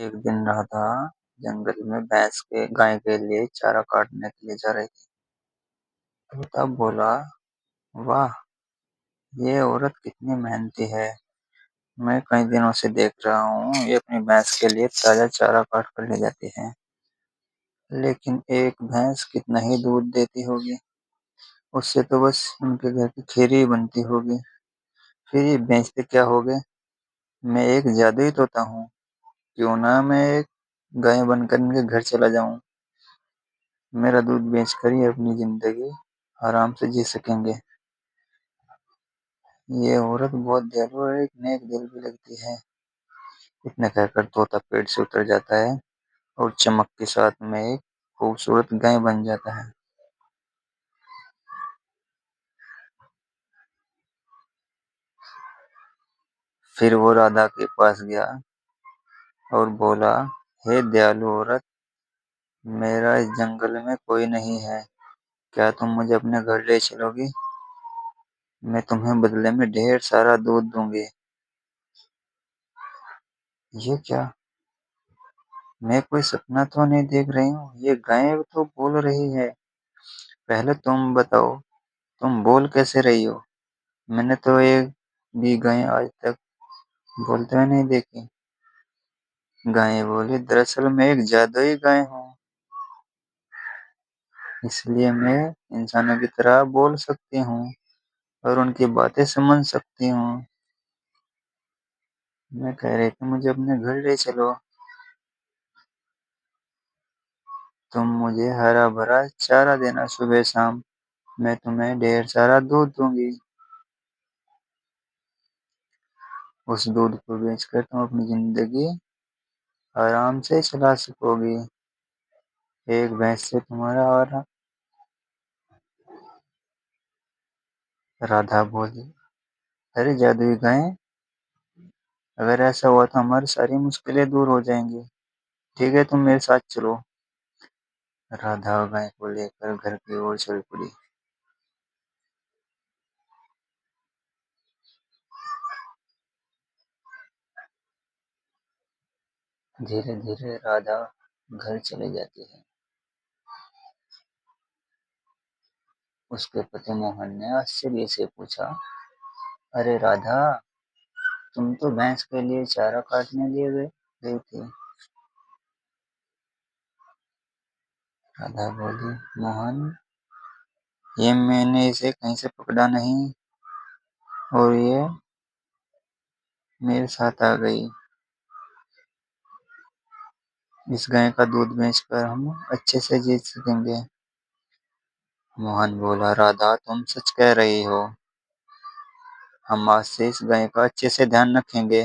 एक दिन राधा जंगल में भैंस के गाय के लिए चारा काटने के लिए जा रही थी। तो तब बोला, वाह, ये औरत कितनी मेहनती है। मैं कई दिनों से देख रहा हूँ ये अपनी भैंस के लिए ताजा चारा काट कर ले जाती है। लेकिन एक भैंस कितना ही दूध देती होगी, उससे तो बस उनके घर की खीर ही बनती होगी। फिर ये बेचते क्या होगे। मैं एक जादुई तोता हूँ, क्यों ना मैं एक गाय बनकर इनके घर चला जाऊं। मेरा दूध बेचकर ही अपनी जिंदगी आराम से जी सकेंगे। ये औरत बहुत दयालु और एक नेक दिल भी लगती है। इतना कहकर तोता पेड़ से उतर जाता है और चमक के साथ में एक खूबसूरत गाय बन जाता है। फिर वो राधा के पास गया और बोला, हे दयालु औरत, मेरा इस जंगल में कोई नहीं है, क्या तुम मुझे अपने घर ले चलोगी? मैं तुम्हें बदले में ढेर सारा दूध दूंगी। ये क्या, मैं कोई सपना तो नहीं देख रही हूँ, ये गाय तो बोल रही है। पहले तुम बताओ, तुम बोल कैसे रही हो? मैंने तो एक भी गाय आज तक बोलते हुए नहीं देखी। गाय बोली, दरअसल मैं एक जादुई गाय हूँ, इसलिए मैं इंसानों की तरह बोल सकती हूँ और उनकी बातें समझ सकती हूँ। मैं कह रही थी मुझे अपने घर ले चलो। तुम मुझे हरा भरा चारा देना सुबह शाम, मैं तुम्हें ढेर सारा दूध दूंगी। उस दूध को बेचकर तुम अपनी जिंदगी आराम से चला सकोगी। एक भैंस से तुम्हारा और। राधा बोली, अरे जादुई गाय, अगर ऐसा हुआ तो हमारी सारी मुश्किलें दूर हो जाएंगी। ठीक है, तुम मेरे साथ चलो। राधा गाय को लेकर घर की ओर चल पड़ी। धीरे धीरे राधा घर चली जाती है। उसके पति मोहन ने आश्चर्य से पूछा, अरे राधा, तुम तो भैंस के लिए चारा काटने लिए गई थी। राधा बोली, मोहन, ये मैंने इसे कहीं से पकड़ा नहीं और ये मेरे साथ आ गई। इस गाय का दूध बेचकर हम अच्छे से जी सकेंगे। मोहन बोला, राधा, तुम सच कह रही हो, हम आज से इस गाय का अच्छे से ध्यान रखेंगे।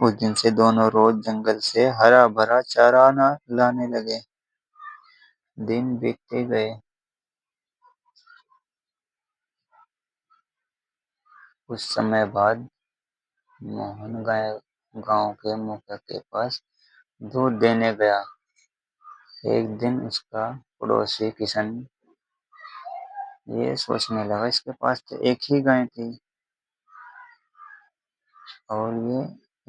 उस दिन से दोनों रोज जंगल से हरा भरा चारा लाने लगे। दिन बीतते गए। कुछ समय बाद मोहन गाय गांव के मुखिया के पास दूध देने गया। एक दिन उसका पड़ोसी किशन ये सोचने लगा, इसके पास तो एक ही गाय थी और ये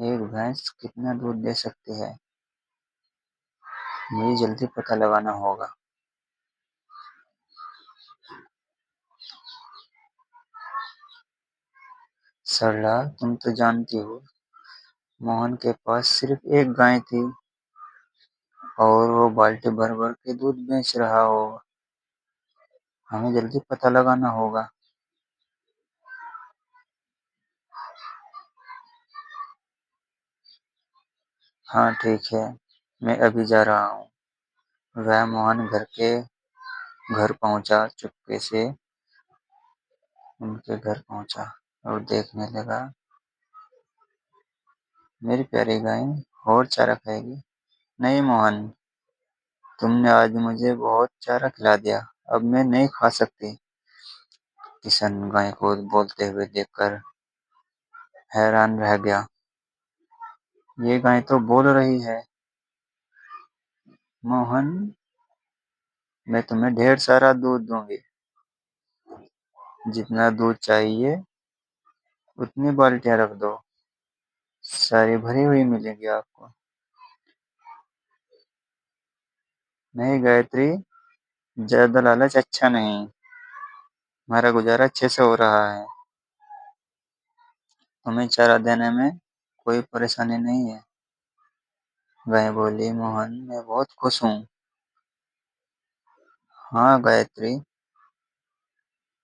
एक भैंस कितना दूध दे सकती है। मुझे जल्दी पता लगाना होगा। सरला, तुम तो जानती हो, मोहन के पास सिर्फ एक गाय थी और वो बाल्टी भर भर के दूध बेच रहा होगा। हमें जल्दी पता लगाना होगा। हाँ ठीक है, मैं अभी जा रहा हूँ। वह मोहन घर पहुंचा, चुपके से उनके घर पहुंचा और देखने लगा, मेरी प्यारी गाय और चारा खाएगी। नहीं मोहन, तुमने आज मुझे बहुत चारा खिला दिया, अब मैं नहीं खा सकती। किशन गाय को बोलते हुए देखकर हैरान रह गया। ये गाय तो बोल रही है, मोहन, मैं तुम्हें ढेर सारा दूध दूंगी। जितना दूध चाहिए उतनी बाल्टियां रख दो, सारी भरी हुई मिलेगी आपको। नहीं गायत्री, ज्यादा लालच अच्छा नहीं। हमारा गुजारा अच्छे से हो रहा है। तुम्हें चारा देने में कोई परेशानी नहीं है। गाय बोली, मोहन मैं बहुत खुश हूँ। हाँ गायत्री,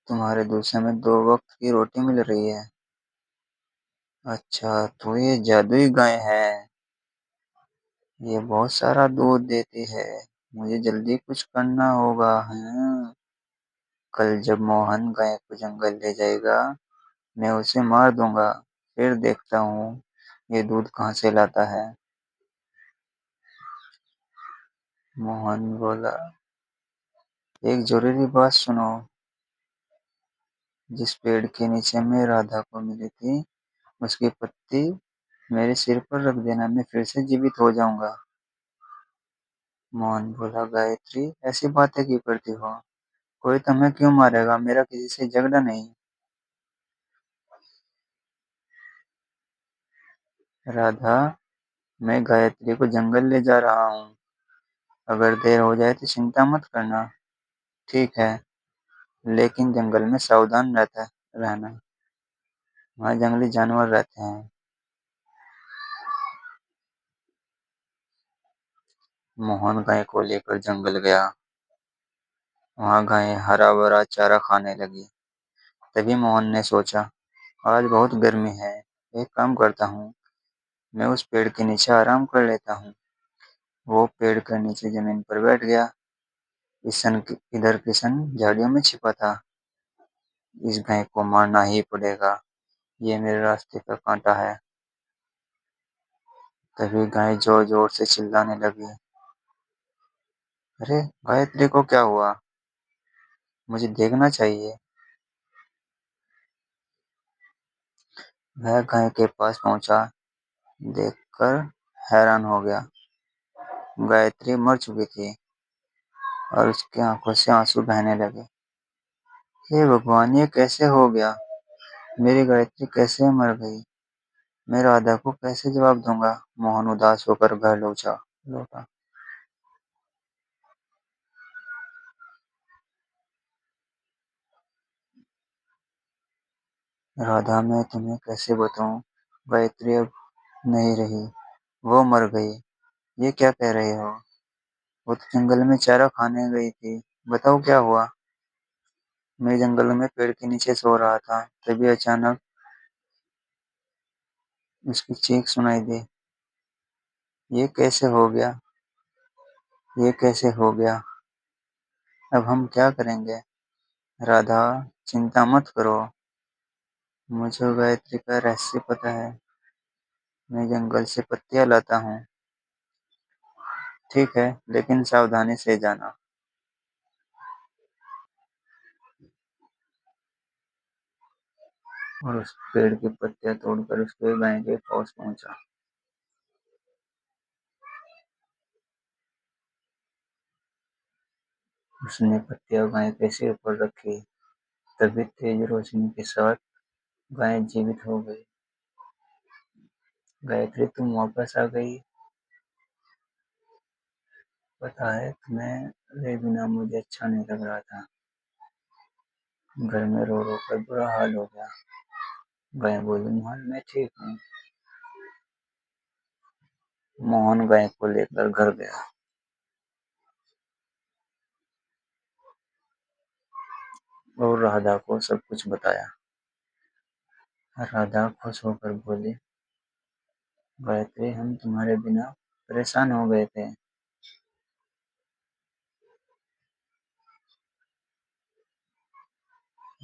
तुम्हारे दूध से हमें 2 वक्त की रोटी मिल रही है। अच्छा, तो ये जादुई गाय है। ये बहुत सारा दूध देती है। मुझे जल्दी कुछ करना होगा। हाँ, कल जब मोहन गाय को जंगल ले जाएगा, मैं उसे मार दूंगा। फिर देखता हूँ ये दूध कहाँ से लाता है। मोहन बोला, एक जरूरी बात सुनो। जिस पेड़ के नीचे मैं राधा को मिली थी, उसकी पत्ती मेरे सिर पर रख देना, मैं फिर से जीवित हो जाऊंगा। मोहन बोला, गायत्री ऐसी बातें क्यों करती हो? कोई तुम्हें क्यों मारेगा? मेरा किसी से झगड़ा नहीं। राधा, मैं गायत्री को जंगल ले जा रहा हूँ। अगर देर हो जाए तो चिंता मत करना। ठीक है, लेकिन जंगल में सावधान रहना। वहाँ जंगली जानवर रहते हैं। मोहन गाय को लेकर जंगल गया। वहाँ गायें हरा भरा चारा खाने लगी। तभी मोहन ने सोचा, आज बहुत गर्मी है। एक काम करता हूँ, मैं उस पेड़ के नीचे आराम कर लेता हूँ। वो पेड़ के नीचे जमीन पर बैठ गया। इधर किशन झाड़ियों में छिपा था। इस गाय को मारना ही पड़ेगा, ये मेरे रास्ते का कांटा है। तभी गाय जोर जोर से चिल्लाने लगी, अरे गायत्री को क्या हुआ? मुझे देखना चाहिए। वह गाय के पास पहुंचा। देखकर हैरान हो गया। गायत्री मर चुकी थी और उसकी आंखों से आंसू बहने लगे। हे भगवान, ये कैसे हो गया? मेरी गायत्री कैसे मर गई? मैं राधा को कैसे जवाब दूंगा? मोहन उदास होकर घर लौटा। राधा, मैं तुम्हें कैसे बताऊं? गायत्री अब नहीं रही, वो मर गई। ये क्या कह रहे हो? वो तो जंगल में चारा खाने गई थी। बताओ क्या हुआ? मैं जंगल में पेड़ के नीचे सो रहा था, तभी अचानक उसकी चीख सुनाई दी। ये कैसे हो गया? ये कैसे हो गया? अब हम क्या करेंगे? राधा, चिंता मत करो। मुझे गायत्री का रहस्य पता है। मैं जंगल से पत्तियां लाता हूँ। ठीक है, लेकिन सावधानी से जाना। और उस पेड़ की पत्तियां तोड़कर उसके गाय के पास पहुंचा। उसने पत्तियां गाय के सिर पर रखी। तभी तेज रोशनी के साथ गाय जीवित हो गई। गायत्री, तुम वापस आ गई। पता है तुम्हें, रहे बिना मुझे अच्छा नहीं लग रहा था। घर में रो रो कर बुरा हाल हो गया। गाय बोली, मोहन मैं ठीक हूँ। मोहन गाय को लेकर घर गया और राधा को सब कुछ बताया। राधा खुश होकर बोली, गायत्री हम तुम्हारे बिना परेशान हो गए थे।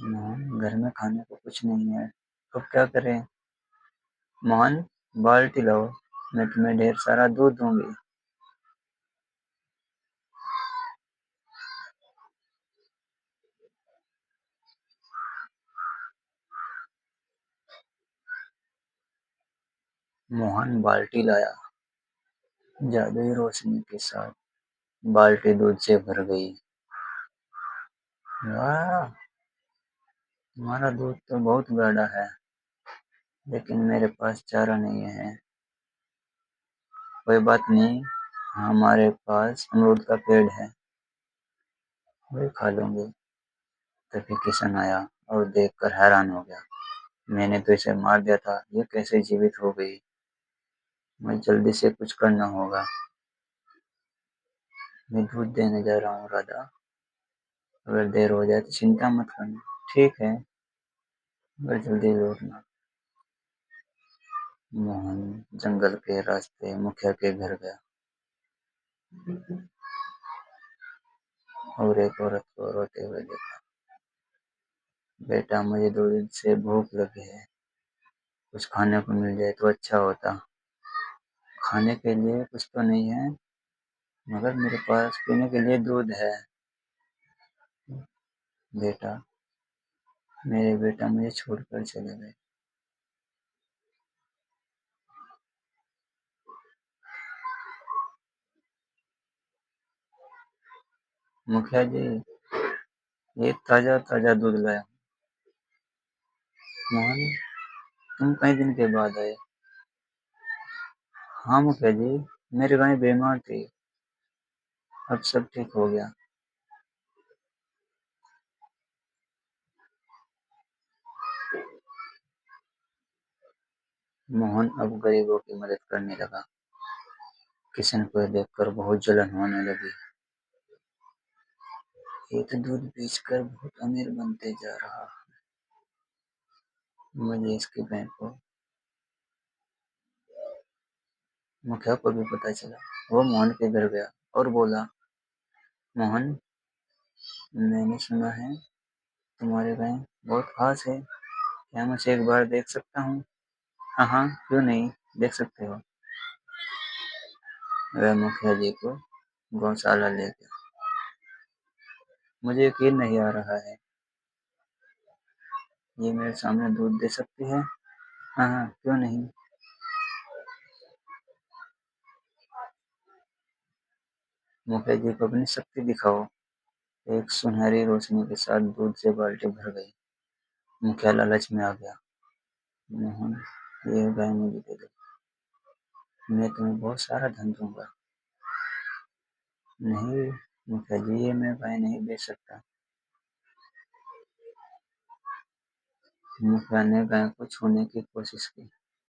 मोहन, घर में खाने को कुछ नहीं है, अब क्या करें? मोहन, बाल्टी लाओ, मैं तुम्हें ढेर सारा दूध दूंगी। मोहन बाल्टी लाया। जादुई रोशनी के साथ बाल्टी दूध से भर गई। वाह, तुम्हारा दूध तो बहुत गाढ़ा है, लेकिन मेरे पास चारा नहीं है। कोई बात नहीं, हमारे पास अमरूद का पेड़ है, वही खा लूंगी। तभी किशन आया और देखकर हैरान हो गया। मैंने तो इसे मार दिया था, ये कैसे जीवित हो गई? मैं जल्दी से कुछ करना होगा। मैं दूध देने जा रहा हूँ राधा, अगर देर हो जाए तो चिंता मत करना। ठीक है, मगर जल्दी लौटना। मोहन जंगल के रास्ते मुखिया के घर गया और एक औरत को रोते हुए देखा। बेटा, मुझे 2 दिन से भूख लगी है, कुछ खाने को मिल जाए तो अच्छा होता। खाने के लिए कुछ तो नहीं है, मगर मेरे पास पीने के लिए दूध है। बेटा, मेरे बेटा मुझे छोड़कर चले गए। मुखिया जी, ये ताजा ताजा दूध लाया। मोहन, तुम कई दिन के बाद आए। हाँ मुखिया जी, मेरी गाय बीमार थी, अब सब ठीक हो गया। मोहन अब गरीबों की मदद करने लगा। किशन को देखकर बहुत जलन होने लगी। ये तो दूध बेचकर बहुत अमीर बनते जा रहा। मुझे इसकी गाय को। मुखिया को भी पता चला। वो मोहन के घर गया और बोला, मोहन, मैंने सुना है तुम्हारे गाय बहुत खास है, क्या मुझे एक बार देख सकता हूँ? हाँ हाँ, क्यों नहीं, देख सकते हो। वह मुखिया जी को गौशाला ले गया। मुझे यकीन नहीं आ रहा है, ये मेरे सामने दूध दे सकती है? हाँ हाँ, क्यों नहीं। मुखिया जी को अपनी शक्ति दिखाओ। एक सुनहरी रोशनी के साथ दूध से बाल्टी भर गई। मुखिया लालच में आ गया। मोहन, ये गाय मुझे दे दो, मैं तुम्हें बहुत सारा धन दूंगा। नहीं मुखिया जी, ये मैं गाय नहीं बेच सकता। मुखिया ने गाय को छूने की कोशिश की।